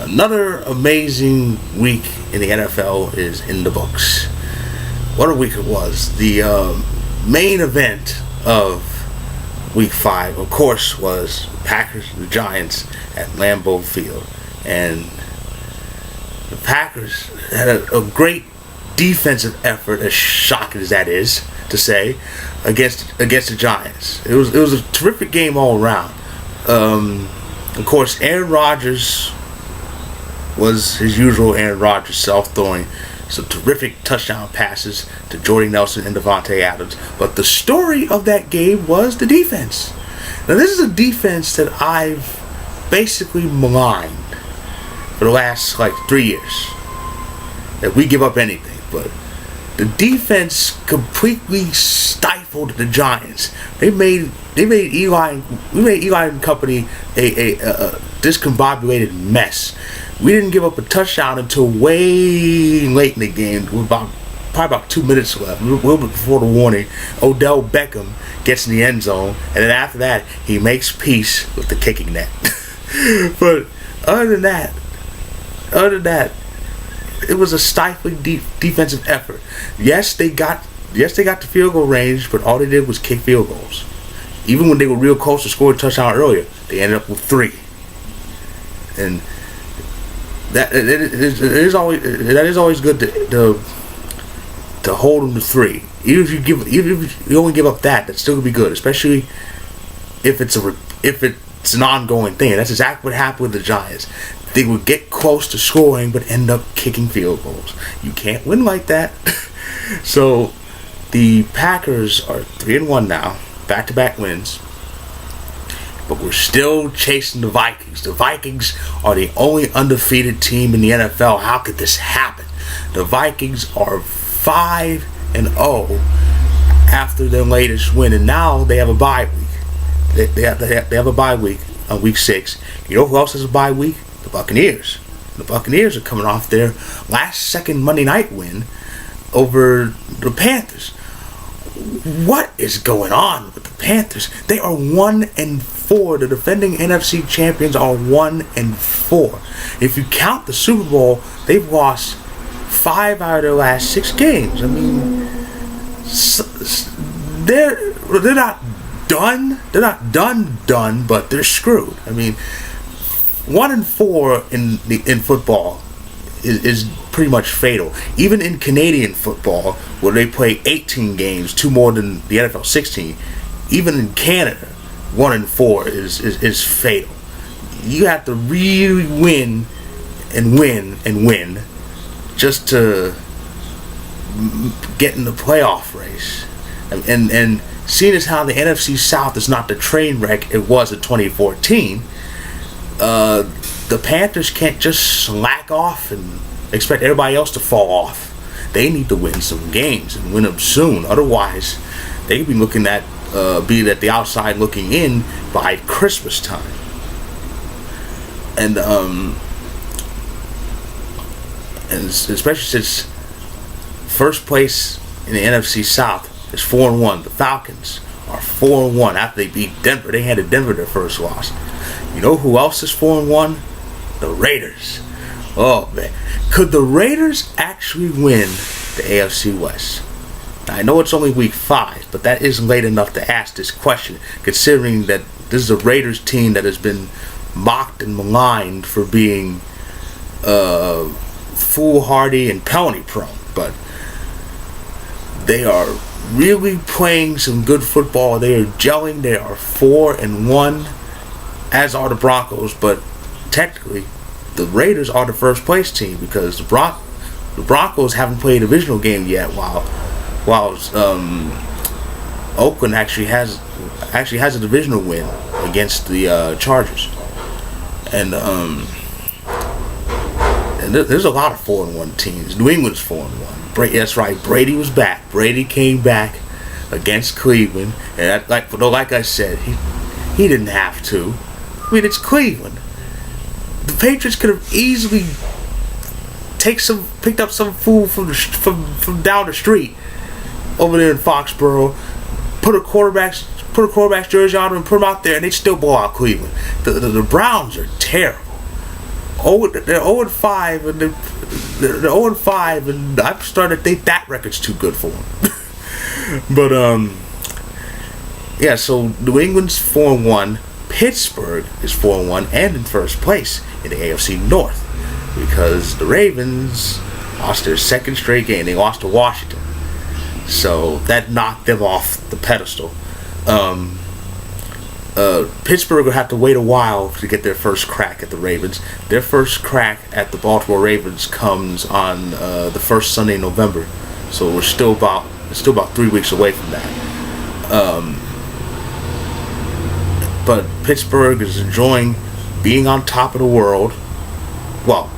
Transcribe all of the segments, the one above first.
Another amazing week in the NFL is in the books. What a week it was. The main event of week 5, of course, was Packers and the Giants at Lambeau Field. And the Packers had a great defensive effort, as shocking as that is to say, against the Giants. It was a terrific game all around. Of course, Aaron Rodgers was his usual Aaron Rodgers self, throwing some terrific touchdown passes to Jordy Nelson and Davante Adams. But the story of that game was the defense. Now, this is a defense that I've basically maligned for the last 3 years. That we give up anything, but the defense completely stifled the Giants. We made Eli and company a discombobulated mess. We didn't give up a touchdown until way late in the game, with probably about 2 minutes left, a little bit before the warning. Odell Beckham gets in the end zone, and then after that, he makes peace with the kicking net. But other than that, it was a stifling defensive effort. Yes, they got to field goal range, but all they did was kick field goals. Even when they were real close to scoring a touchdown earlier, they ended up with 3. And that is always good to hold them to 3. Even if you only give up that's still gonna be good, especially if it's an ongoing thing. And that's exactly what happened with the Giants. They would get close to scoring, but end up kicking field goals. You can't win like that. So the Packers are 3-1 now, back-to-back wins. But we're still chasing the Vikings. The Vikings are the only undefeated team in the NFL. How could this happen? The Vikings are 5-0 after their latest win, and now they have a bye week. They have a bye week on week 6. You know who else has a bye week? The Buccaneers. The Buccaneers are coming off their last-second Monday night win over the Panthers. What is going on with the Panthers? They are 1-4. The defending NFC champions are 1-4. If you count the Super Bowl, they've lost 5 out of their last 6 games. I mean, they're not done. They're not done, but they're screwed. I mean, 1-4 in football is pretty much fatal. Even in Canadian football, where they play 18 games, 2 more than the NFL 16, even in Canada, 1-4 is fatal. You have to really win just to get in the playoff race. And seeing as how the NFC South is not the train wreck it was in 2014, the Panthers can't just slack off and expect everybody else to fall off. They need to win some games and win them soon. Otherwise, they could be looking at being at the outside looking in by Christmas time. And especially since first place in the NFC South is 4-1. The Falcons are 4-1 after they beat Denver. They handed Denver their first loss. You know who else is 4-1? The Raiders. Oh man, could the Raiders actually win the AFC West? Now, I know it's only week 5, but that isn't late enough to ask this question, considering that this is a Raiders team that has been mocked and maligned for being foolhardy and penalty prone. But they are really playing some good football. They are gelling. They are 4-1, as are the Broncos. But technically, the Raiders are the first place team because the Broncos haven't played a divisional game yet, while Oakland actually has a divisional win against the Chargers. And there's a lot of 4-1 teams. New England's 4-1. That's right. Brady was back. Brady came back against Cleveland, and like I said, he didn't have to. I mean, it's Cleveland. The Patriots could have easily picked up some fool from down the street over there in Foxborough, put a quarterback's jersey on him and put him out there, and they still blow out Cleveland. The Browns are terrible. they're 0-5, and they're 0-5, and I've started to think that record's too good for them. But yeah. So New England's 4-1. Pittsburgh is 4-1 and in first place in the AFC North because the Ravens lost their second straight game. They lost to Washington, so that knocked them off the pedestal. Pittsburgh will have to wait a while to get their first crack at the Ravens. Their first crack at the Baltimore Ravens comes on the first Sunday in November, so it's still about 3 weeks away from that. But Pittsburgh is enjoying being on top of the world. Well,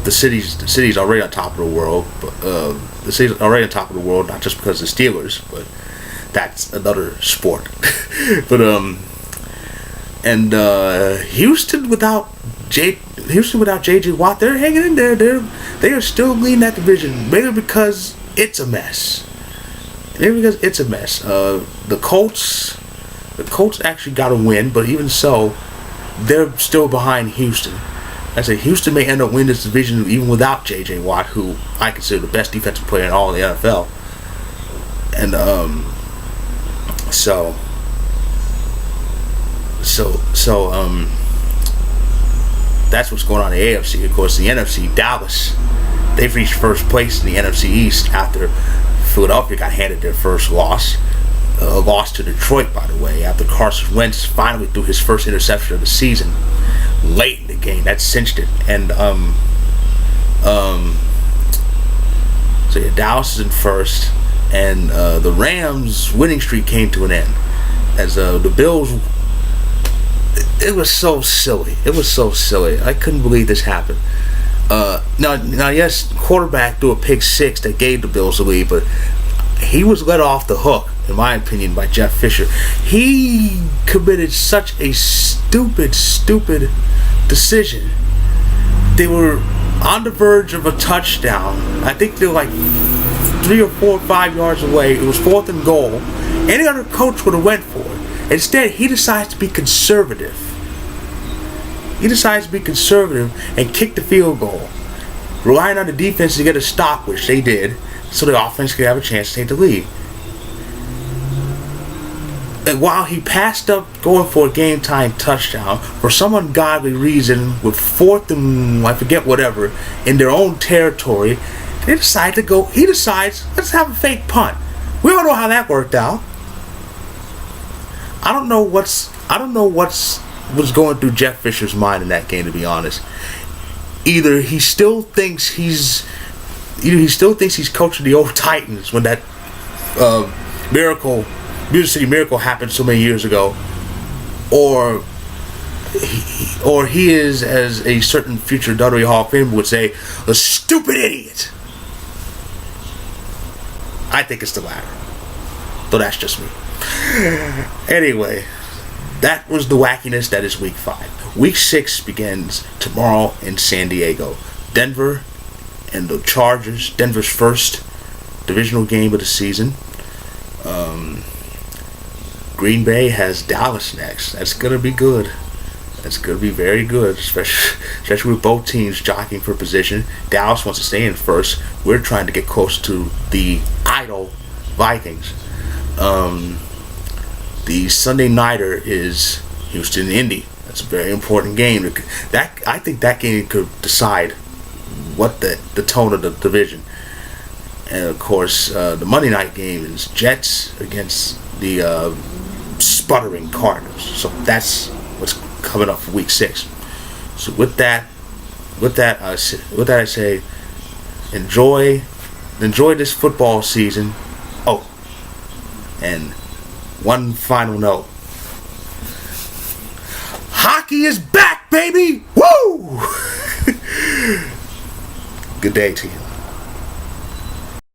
the city's already on top of the world, but the city's already on top of the world, not just because of the Steelers, but that's another sport. But Houston without J.J. Watt, they're hanging in there. They are still leading that division, maybe because it's a mess. The Colts actually got a win, but even so, they're still behind Houston. I say Houston may end up winning this division even without J.J. Watt, who I consider the best defensive player in all of the NFL. And that's what's going on in the AFC. Of course, the NFC, Dallas, they've reached first place in the NFC East after Philadelphia got handed their first loss. A loss to Detroit, by the way, after Carson Wentz finally threw his first interception of the season late in the game. That cinched it. And so yeah, Dallas is in first, and the Rams' winning streak came to an end as the Bills. It was so silly. I couldn't believe this happened. Now, yes, quarterback threw a pick six that gave the Bills the lead, but he was let off the hook, in my opinion, by Jeff Fisher. He committed such a stupid decision. They were on the verge of a touchdown. I think they were like 3 or 4 or 5 yards away. It was 4th and goal. Any other coach would have went for it. Instead, he decides to be conservative. And kick the field goal, relying on the defense to get a stop, which they did, so the offense could have a chance to take the lead. And while he passed up going for a game time touchdown, for some ungodly reason, with 4th and I forget whatever, in their own territory, he decides, let's have a fake punt. We all know how that worked out. I don't know what's was going through Jeff Fisher's mind in that game, to be honest. Either he still thinks he's coaching the old Titans when that Music City Miracle happened so many years ago, or he is, as a certain future WWE Hall of Fame would say, a stupid idiot. I think it's the latter, though that's just me. Anyway, that was the wackiness that is Week 5. Week 6 begins tomorrow in San Diego. Denver and the Chargers. Denver's first divisional game of the season. Green Bay has Dallas next. That's going to be good. That's going to be very good, especially with both teams jockeying for position. Dallas wants to stay in first. We're trying to get close to the idle Vikings. The Sunday nighter is Houston-Indy. That's a very important game. I think that game could decide what the tone of the division. And of course, the Monday night game is Jets against the sputtering Cardinals. So that's what's coming up for Week 6. So with that I say, enjoy this football season. Oh, and one final note: hockey is back, baby! Woo! Good day to you.